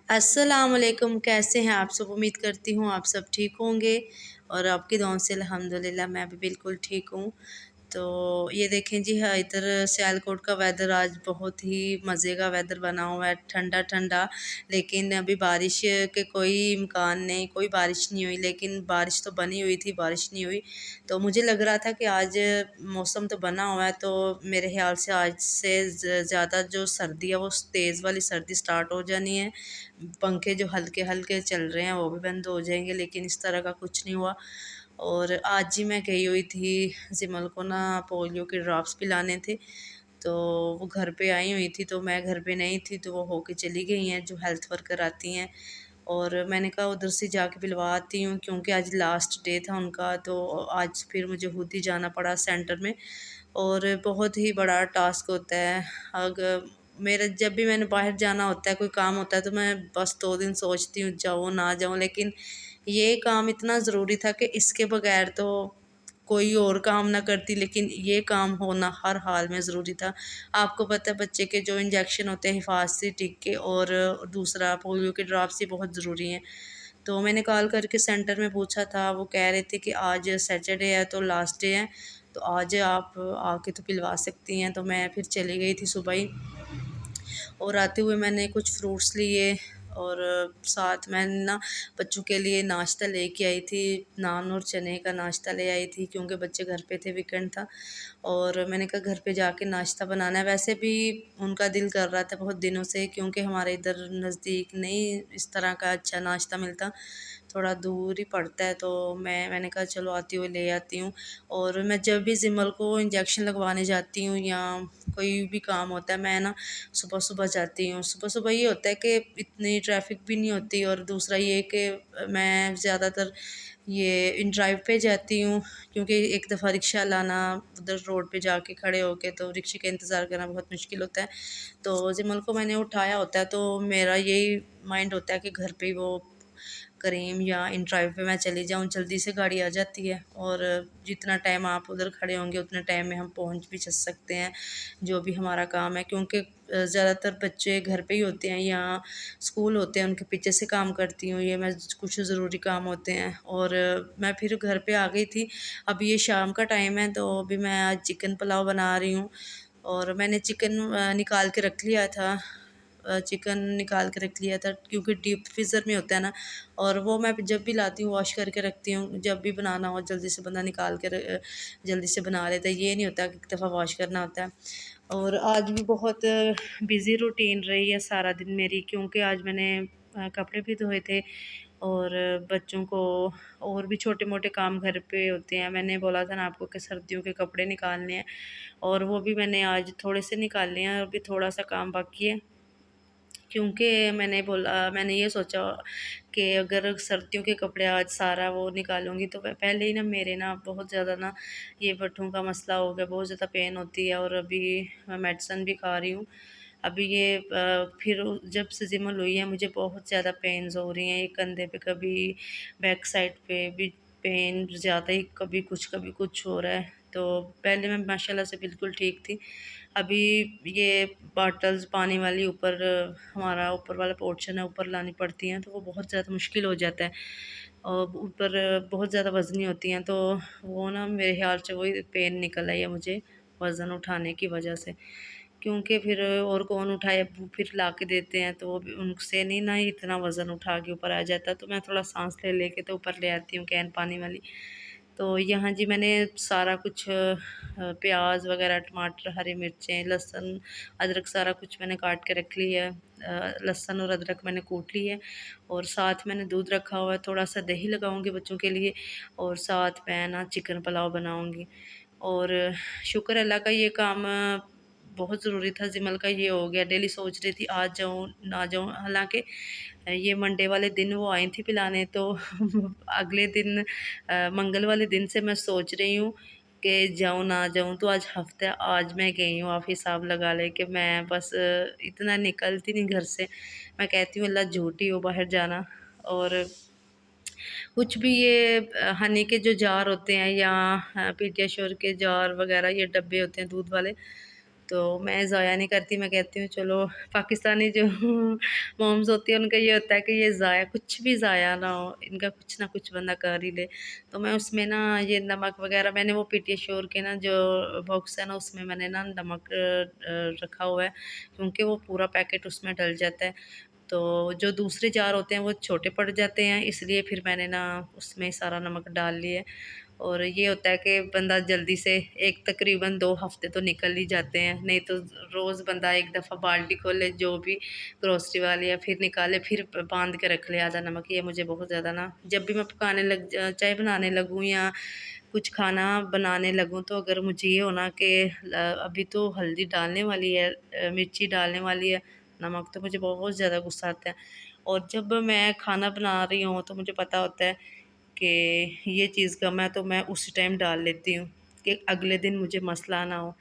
अस्सलाम वालेकुम, कैसे हैं आप सब? उम्मीद करती हूँ आप सब ठीक होंगे और आपकी दुआओं से अल्हम्दुलिल्लाह मैं भी बिल्कुल ठीक हूँ। तो ये देखें जी, हाँ, इधर सियालकोट का वेदर आज बहुत ही मज़े का वेदर बना हुआ है, ठंडा-ठंडा। लेकिन अभी बारिश के कोई इम्कान नहीं, कोई बारिश नहीं हुई, लेकिन बारिश तो बनी हुई थी, बारिश नहीं हुई। तो मुझे लग रहा था कि आज मौसम तो बना हुआ है, तो मेरे ख़्याल से आज से ज़्यादा जो सर्दी है वो तेज़ वाली सर्दी स्टार्ट हो जानी है। पंखे जो हल्के-हल्के चल रहे हैं वो भी बंद हो जाएँगे, लेकिन इस तरह का कुछ नहीं हुआ। और आज ही मैं गई हुई थी सिमल को ना पोलियो के ड्रॉप्स पिलाने थे, तो वो घर पे आई हुई थी, तो मैं घर पे नहीं थी, तो वो होके चली गई हैं जो हेल्थ वर्कर आती हैं। और मैंने कहा उधर से जाके पिलवा आती हूँ, क्योंकि आज लास्ट डे था उनका, तो आज फिर मुझे खुद ही जाना पड़ा सेंटर में। और बहुत ही बड़ा टास्क होता है। अगर मेरा जब भी मैंने बाहर जाना होता है, कोई काम होता है, तो मैं बस 2 दिन सोचती हूँ जाऊँ ना जाऊँ, लेकिन ये काम इतना ज़रूरी था कि इसके बगैर तो कोई और काम ना करती, लेकिन ये काम होना हर हाल में ज़रूरी था। आपको पता है बच्चे के जो इंजेक्शन होते हैं हिफाज़ती टीके और दूसरा पोलियो के ड्रॉप्स, ये बहुत ज़रूरी हैं। तो मैंने कॉल करके सेंटर में पूछा था, वो कह रहे थे कि आज सैटरडे है तो लास्ट डे है, तो आज आप आके तो पिलवा सकती हैं। तो मैं फिर चली गई थी सुबह ही, और आते हुए मैंने कुछ फ्रूट्स लिए, और साथ में ना बच्चों के लिए नाश्ता लेके आई थी, नान और चने का नाश्ता ले आई थी, क्योंकि बच्चे घर पे थे, वीकेंड था। और मैंने कहा घर पे जाके नाश्ता बनाना है। वैसे भी उनका दिल कर रहा था बहुत दिनों से, क्योंकि हमारे इधर नज़दीक नहीं इस तरह का अच्छा नाश्ता मिलता, थोड़ा दूर ही पड़ता है। तो मैंने कहा चलो आती हुई ले आती हूँ। और मैं जब भी जिमल को इंजेक्शन लगवाने जाती हूँ या कोई भी काम होता है, मैं ना सुबह-सुबह जाती हूँ। सुबह-सुबह ये होता है कि इतनी ट्रैफ़िक भी नहीं होती, और दूसरा ये कि मैं ज़्यादातर ये इन ड्राइव पे जाती हूँ, क्योंकि एक दफ़ा रिक्शा लाना उधर रोड पे जाके खड़े होके, तो रिक्शे का इंतज़ार करना बहुत मुश्किल होता है। तो जिमल को मैंने उठाया होता है, तो मेरा यही माइंड होता है कि घर पे ही वो करीम या इन ड्राइव पे मैं चली जाऊँ, जल्दी से गाड़ी आ जाती है, और जितना टाइम आप उधर खड़े होंगे उतने टाइम में हम पहुँच भी सकते हैं, जो भी हमारा काम है। क्योंकि ज़्यादातर बच्चे घर पे ही होते हैं या स्कूल होते हैं, उनके पीछे से काम करती हूँ, ये मैं कुछ ज़रूरी काम होते हैं। और मैं फिर घर पे आ गई थी। अब ये शाम का टाइम है, तो अभी मैं आज चिकन पुलाव बना रही हूँ, और मैंने चिकन निकाल के रख लिया था। चिकन निकाल के रख लिया था, क्योंकि डीप फ्रीज़र में होता है ना, और वो मैं जब भी लाती हूँ वॉश करके रखती हूँ। जब भी बनाना हो जल्दी से बंदा निकाल के जल्दी से बना लेता है, ये नहीं होता कि एक दफ़ा वॉश करना होता है। और आज भी बहुत बिज़ी रूटीन रही है सारा दिन मेरी, क्योंकि आज मैंने कपड़े भी धोए थे, और बच्चों को और भी छोटे-मोटे काम घर पे होते हैं। मैंने बोला था ना आपको कि सर्दियों के कपड़े निकालने हैं, और वो भी मैंने आज थोड़े से निकाले हैं, अभी थोड़ा-सा काम बाकी है। क्योंकि मैंने ये सोचा कि अगर सर्दियों के कपड़े आज सारा वो निकालूँगी, तो पहले ही ना मेरे ना बहुत ज़्यादा ना ये बटुओं का मसला हो गया, बहुत ज़्यादा पेन होती है, और अभी मैं मेडिसिन भी खा रही हूँ। अभी ये फिर जब से ज़िमल हुई है मुझे बहुत ज़्यादा पेन्स हो रही हैं, ये कंधे पे, कभी बैक साइड पे भी पेन ज़्यादा ही, कभी कुछ हो रहा है। तो पहले मैं माशाल्लाह से बिल्कुल ठीक थी। अभी ये बॉटल्स पानी वाली ऊपर, हमारा ऊपर वाला पोर्शन है, ऊपर लानी पड़ती हैं, तो वो बहुत ज़्यादा मुश्किल हो जाता है। और ऊपर बहुत ज़्यादा वज़नी होती हैं, तो वो ना मेरे ख़्याल से वही पेन निकल आई है मुझे वज़न उठाने की वजह से। क्योंकि फिर और कौन उठाए, अब्बू फिर ला के देते हैं, तो वो भी उनसे नहीं ना इतना वज़न उठा के ऊपर आ जाता, तो मैं थोड़ा साँस ले के तो ऊपर ले आती हूँ कैन पानी वाली। तो यहाँ जी मैंने सारा कुछ प्याज़ वग़ैरह, टमाटर, हरी मिर्चें, लहसुन, अदरक सारा कुछ मैंने काट के रख लिया है। लहसुन और अदरक मैंने कूट ली है, और साथ मैंने दूध रखा हुआ है, थोड़ा-सा दही लगाऊँगी बच्चों के लिए, और साथ मैं ना चिकन पुलाव बनाऊँगी। और शुक्र है अल्लाह का, ये काम बहुत ज़रूरी था, ज़िमल का ये हो गया। डेली सोच रही थी आज जाऊँ, ना जाऊँ, हालाँकि ये मंडे वाले दिन वो आई थी पिलाने, तो अगले दिन मंगल वाले दिन से मैं सोच रही हूँ कि जाऊँ ना जाऊँ, तो आज हफ़्ता है, आज मैं गई हूँ। आप हिसाब लगा लें कि मैं बस इतना निकलती नहीं घर से। मैं कहती हूँ अल्लाह झूठी हो बाहर जाना। और कुछ भी ये हनी के जो जार होते हैं, या पीडियाश्योर के जार वग़ैरह, ये डब्बे होते हैं दूध वाले, तो मैं ज़ाया नहीं करती, मैं कहती हूँ चलो पाकिस्तानी जो मॉम्स होती हैं उनका ये होता है कि ये ज़ाया कुछ भी ज़ाया ना हो, इनका कुछ ना कुछ बंदा कर ही ले। तो मैं उसमें ना ये नमक वग़ैरह मैंने वो पीडियाश्योर के ना जो बॉक्स है ना उसमें मैंने ना नमक रखा हुआ है, क्योंकि वो पूरा पैकेट उसमें डल जाता है। तो जो दूसरे जार होते हैं वो छोटे पड़ जाते हैं, इसलिए फिर मैंने ना उसमें सारा नमक डाल लिया। और ये होता है कि बंदा जल्दी से एक तकरीबन 2 हफ़्ते तो निकल ही जाते हैं, नहीं तो रोज़ बंदा एक दफ़ा बाल्टी खोले जो भी ग्रोसरी वाली है, फिर निकाले, फिर बांध के रख ले आधा नमक। ये मुझे बहुत ज़्यादा ना जब भी मैं पकाने लग चाय बनाने लगूँ या कुछ खाना बनाने लगूँ, तो अगर मुझे ये होना कि अभी तो हल्दी डालने वाली है, मिर्ची डालने वाली है, नमक, तो मुझे बहुत ज़्यादा गुस्सा आता है। और जब मैं खाना बना रही हूँ तो मुझे पता होता है कि ये चीज़ कम है, तो मैं उसी टाइम डाल लेती हूँ कि अगले दिन मुझे मसला ना हो।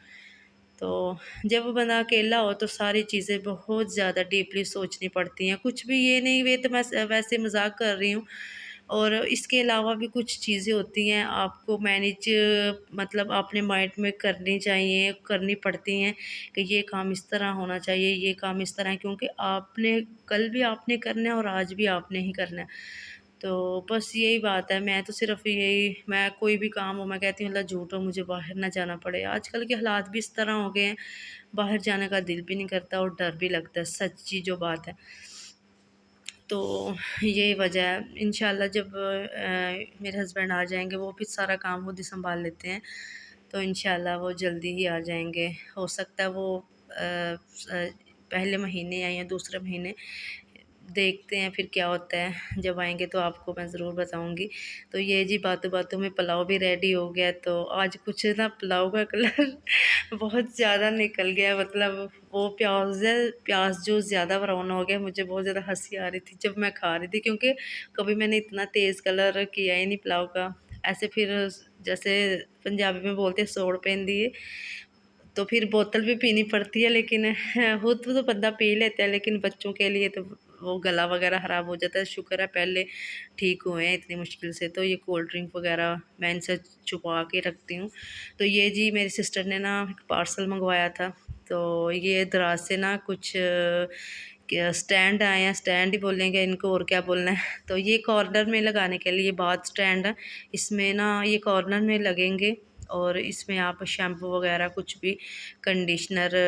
तो जब बंदा अकेला हो तो सारी चीज़ें बहुत ज़्यादा डीपली सोचनी पड़ती हैं। कुछ भी ये नहीं, वे तो मैं वैसे मज़ाक कर रही हूँ। और इसके अलावा भी कुछ चीज़ें होती हैं आपको मैनेज, मतलब अपने माइंड में करनी चाहिए, करनी पड़ती हैं कि ये काम इस तरह होना चाहिए, ये काम इस तरह है, क्योंकि आपने कल भी आपने करना है और आज भी आपने ही करना है। तो बस यही बात है, मैं तो सिर्फ़ यही, मैं कोई भी काम हो मैं कहती हूँ अल्लाह झूठ हो मुझे बाहर ना जाना पड़े। आजकल के हालात भी इस तरह हो गए हैं, बाहर जाने का दिल भी नहीं करता और डर भी लगता है, सच्ची जो बात है। तो यही वजह है, इंशाल्लाह जब मेरे हस्बैंड आ जाएँगे वो भी सारा काम खुद ही सँभाल लेते हैं, तो इंशाल्लाह वो जल्दी ही आ जाएँगे। हो सकता है वो पहले महीने या दूसरे महीने, देखते हैं फिर क्या होता है। जब आएँगे तो आपको मैं ज़रूर बताऊँगी। तो ये जी बातों-बातों में पुलाव भी रेडी हो गया, तो आज कुछ ना पुलाव का कलर बहुत ज़्यादा निकल गया, मतलब वो प्याज़ है, प्याज़ जो ज़्यादा ब्राउन हो गया, मुझे बहुत ज़्यादा हँसी आ रही थी जब मैं खा रही थी, क्योंकि कभी मैंने इतना तेज़ कलर किया ही नहीं पुलाव का। ऐसे फिर जैसे पंजाबी में बोलते हैं सोड़ पैंदी है, तो फिर बोतल भी पीनी पड़ती है, लेकिन खुद तो बंदा पी लेता है, लेकिन बच्चों के लिए तो वो गला वगैरह ख़राब हो जाता है। शुक्र है पहले ठीक हुए हैं इतनी मुश्किल से, तो ये कोल्ड ड्रिंक वगैरह मैं इनसे छुपा के रखती हूँ। तो ये जी मेरी सिस्टर ने ना एक पार्सल मंगवाया था, तो ये दराज से ना कुछ क्या स्टैंड आए हैं, स्टैंड ही बोलेंगे इनको और क्या बोलना है। तो ये कॉर्नर में लगाने के लिए बाथ स्टैंड है, इसमें ना ये कॉर्नर में लगेंगे और इसमें आप शैम्पू वगैरह कुछ भी, कंडीशनर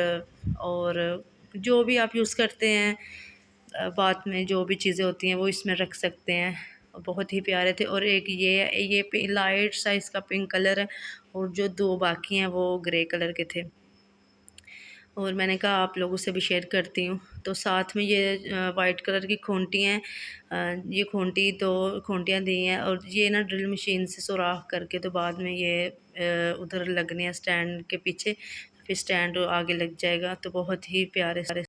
और जो भी आप यूज़ करते हैं बाथ में जो भी चीज़ें होती हैं वो इसमें रख सकते हैं। और बहुत ही प्यारे थे। और एक ये लाइट सा इसका पिंक कलर है और जो 2 बाकी हैं वो ग्रे कलर के थे। और मैंने कहा आप लोगों से भी शेयर करती हूँ। तो साथ में ये वाइट कलर की खूंटी हैं, ये खूंटी 2 खूंटियाँ दी हैं और ये ना ड्रिल मशीन से सुराख करके तो बाद में ये उधर लगने हैं स्टैंड के पीछे, फिर स्टैंड आगे लग जाएगा। तो बहुत ही प्यारे सारे